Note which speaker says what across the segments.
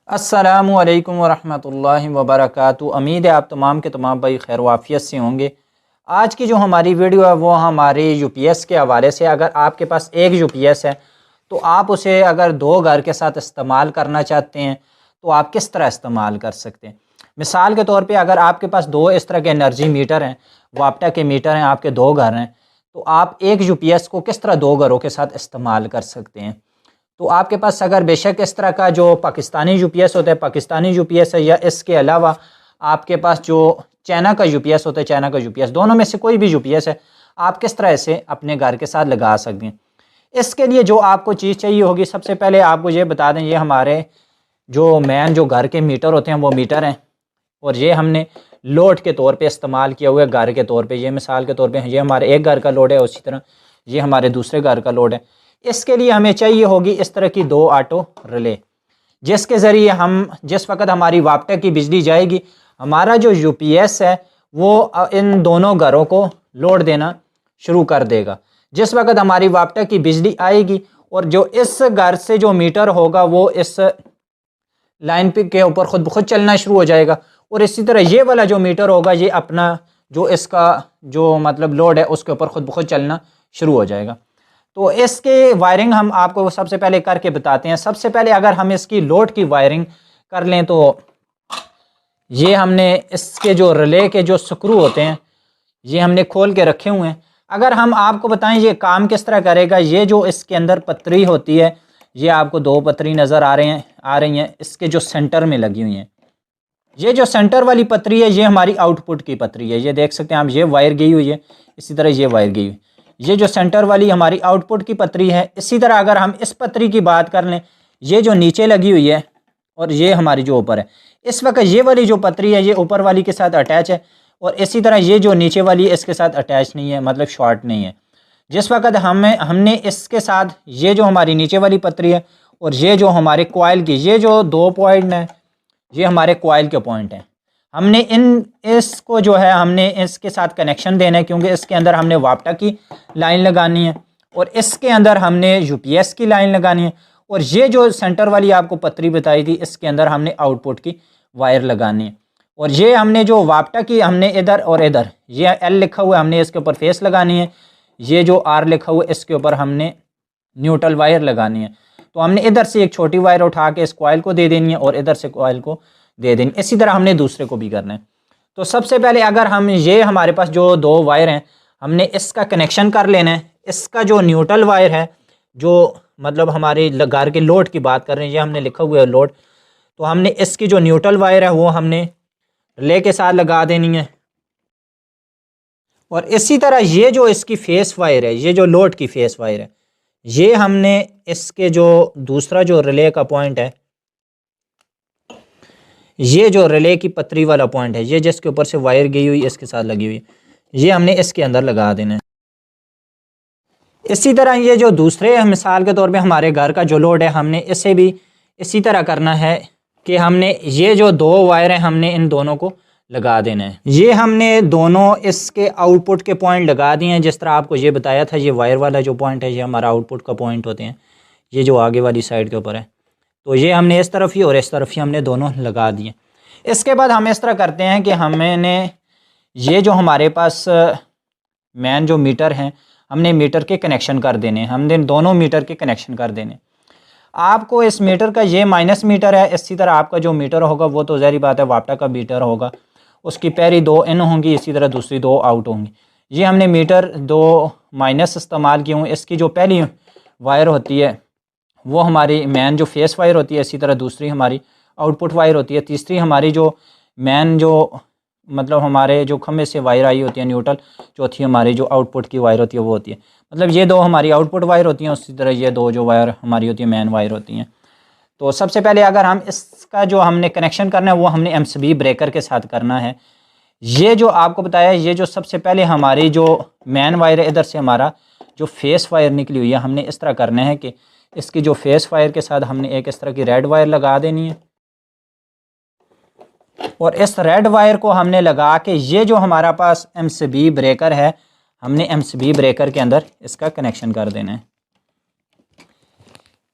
Speaker 1: अस्सलामु अलैकुम वरहमतुल्लाहि वबरकातुहू। उम्मीद है आप तमाम के तमाम भाई खैर वाफियत से होंगे। आज की जो हमारी वीडियो है वो हमारे यूपीएस के हवाले से। अगर आपके पास एक यूपीएस है तो आप उसे अगर दो घर के साथ इस्तेमाल करना चाहते हैं तो आप किस तरह इस्तेमाल कर सकते हैं। मिसाल के तौर पे अगर आपके पास दो इस तरह के एनर्जी मीटर हैं, वाप्टा के मीटर हैं, आपके दो घर हैं, तो आप एक यूपीएस को किस तरह दो घरों के साथ इस्तेमाल कर सकते हैं। तो आपके पास अगर बेशक इस तरह का जो पाकिस्तानी यूपीएस होता है, पाकिस्तानी यूपीएस है, या इसके अलावा आपके पास जो चाइना का यूपीएस होता है, चाइना का यूपीएस, दोनों में से कोई भी यूपीएस है, आप किस तरह से अपने घर के साथ लगा सकते हैं। इसके लिए जो आपको चीज़ चाहिए होगी, सबसे पहले आपको ये बता दें, ये हमारे जो मेन जो घर के मीटर होते हैं वो मीटर हैं, और ये हमने लोड के तौर पे इस्तेमाल किया हुआ है घर के तौर पे। ये मिसाल के तौर पे ये हमारे एक घर का लोड है, उसी तरह ये हमारे दूसरे घर का लोड है। इसके लिए हमें चाहिए होगी इस तरह की दो ऑटो रिले, जिसके ज़रिए हम जिस वक्त हमारी वाप्टा की बिजली जाएगी, हमारा जो यूपीएस है वो इन दोनों घरों को लोड देना शुरू कर देगा। जिस वक्त हमारी वाप्टा की बिजली आएगी और जो इस घर से जो मीटर होगा वो इस लाइन पे के ऊपर खुद ब खुद चलना शुरू हो जाएगा, और इसी तरह ये वाला जो मीटर होगा ये अपना जो इसका जो मतलब लोड है उसके ऊपर खुद ब खुद चलना शुरू हो जाएगा। तो इसके वायरिंग हम आपको सबसे पहले करके बताते हैं। सबसे पहले अगर हम इसकी लोड की वायरिंग कर लें तो ये हमने इसके जो रिले के जो स्क्रू होते हैं ये हमने खोल के रखे हुए हैं। अगर हम आपको बताएं ये काम किस तरह करेगा, ये जो इसके अंदर पतरी होती है, ये आपको दो पतरी नज़र आ रही हैं इसके जो सेंटर में लगी हुई हैं। ये जो सेंटर वाली पतरी है ये हमारी आउटपुट की पतरी है, ये देख सकते हैं आप, ये वायर गई हुई है, इसी तरह ये वायर गई हुई। ये जो सेंटर वाली हमारी आउटपुट की पतरी है। इसी तरह अगर हम इस पतरी की बात कर लें, ये जो नीचे लगी हुई है और ये हमारी जो ऊपर है, इस वक्त ये वाली जो पतरी है ये ऊपर वाली के साथ अटैच है, और इसी तरह ये जो नीचे वाली है इसके साथ अटैच नहीं है, मतलब शॉर्ट नहीं है। जिस वक्त हमने इसके साथ ये जो हमारी नीचे वाली पतरी है और ये जो हमारे कॉइल की ये जो दो पॉइंट हैं ये हमारे कॉइल के पॉइंट हैं, हमने इसको जो है हमने इसके साथ कनेक्शन देना है, क्योंकि इसके अंदर हमने वाप्टा की लाइन लगानी है और इसके अंदर हमने यूपीएस की लाइन लगानी है, और ये जो सेंटर वाली आपको पतरी बताई थी इसके अंदर हमने आउटपुट की वायर लगानी है। और ये हमने जो वाप्टा की हमने इधर और इधर ये एल लिखा हुआ है, हमने इसके ऊपर फेस लगानी है, ये जो आर लिखा हुआ है इसके ऊपर हमने न्यूट्रल वायर लगानी है। तो हमने इधर से एक छोटी वायर उठा के इस कॉइल को दे देनी है और इधर से कॉइल को दे देंगे। इसी तरह हमने दूसरे को भी करना है। तो सबसे पहले अगर हम ये हमारे पास जो दो वायर हैं हमने इसका कनेक्शन कर लेना है। इसका जो न्यूट्रल वायर है, जो मतलब हमारे घर के लोड की बात कर रहे हैं, ये हमने लिखा हुआ है लोड, तो हमने इसकी जो न्यूट्रल वायर है वो हमने रिले के साथ लगा देनी है। और इसी तरह ये जो इसकी फेस वायर है, ये जो लोड की फेस वायर है, ये हमने इसके जो दूसरा जो रिले का पॉइंट है, ये जो रिले की पतरी वाला पॉइंट है, ये जिसके ऊपर से वायर गई हुई इसके साथ लगी हुई, ये हमने इसके अंदर लगा देना है। इसी तरह ये जो दूसरे मिसाल के तौर पे हमारे घर का जो लोड है, हमने इसे भी इसी तरह करना है कि हमने ये जो दो वायर हैं हमने इन दोनों को लगा देना है। ये हमने दोनों इसके आउटपुट के पॉइंट लगा दिए हैं। जिस तरह आपको ये बताया था, ये वायर वाला जो पॉइंट है ये हमारा आउटपुट का पॉइंट होते हैं, ये जो आगे वाली साइड के ऊपर है, तो ये हमने इस तरफ ही और इस तरफ ही हमने दोनों लगा दिए। इसके बाद हम इस तरह करते हैं कि हमने ये जो हमारे पास मेन जो मीटर हैं हमने मीटर के कनेक्शन कर देने, हमने दोनों मीटर के कनेक्शन कर देने। आपको इस मीटर का ये माइनस मीटर है, इसी तरह आपका जो मीटर होगा वो तो ज़ाहिर बात है वाप्टा का मीटर होगा, उसकी पहली दो इन होंगी, इसी तरह दूसरी दो आउट होंगी। ये हमने मीटर दो माइनस इस्तेमाल किए हुए। इसकी जो पहली वायर होती है वो हमारी मेन जो फेस वायर होती है, इसी तरह दूसरी हमारी आउटपुट वायर होती है, तीसरी हमारी जो मेन जो मतलब हमारे जो खम्भे से वायर आई होती है न्यूट्रल, चौथी हमारी जो आउटपुट की वायर होती है वो होती है, मतलब ये दो हमारी आउटपुट वायर होती हैं, उसी तरह ये दो जो वायर हमारी होती है मेन वायर होती हैं। तो सबसे पहले अगर हम इसका जो हमने कनेक्शन करना है वो हमने एमसीबी ब्रेकर के साथ करना है। ये जो आपको बताया, ये जो सबसे पहले हमारी जो मेन वायर है, इधर से हमारा जो फेस वायर निकली हुई है, हमने इस तरह करना है कि इसकी जो फेस वायर के साथ हमने एक इस तरह की रेड वायर लगा देनी है, और इस रेड वायर को हमने लगा के ये जो हमारा पास एमसीबी ब्रेकर है हमने एमसीबी ब्रेकर के अंदर इसका कनेक्शन कर देना है।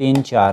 Speaker 1: 3 4،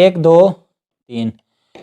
Speaker 1: 1 2 3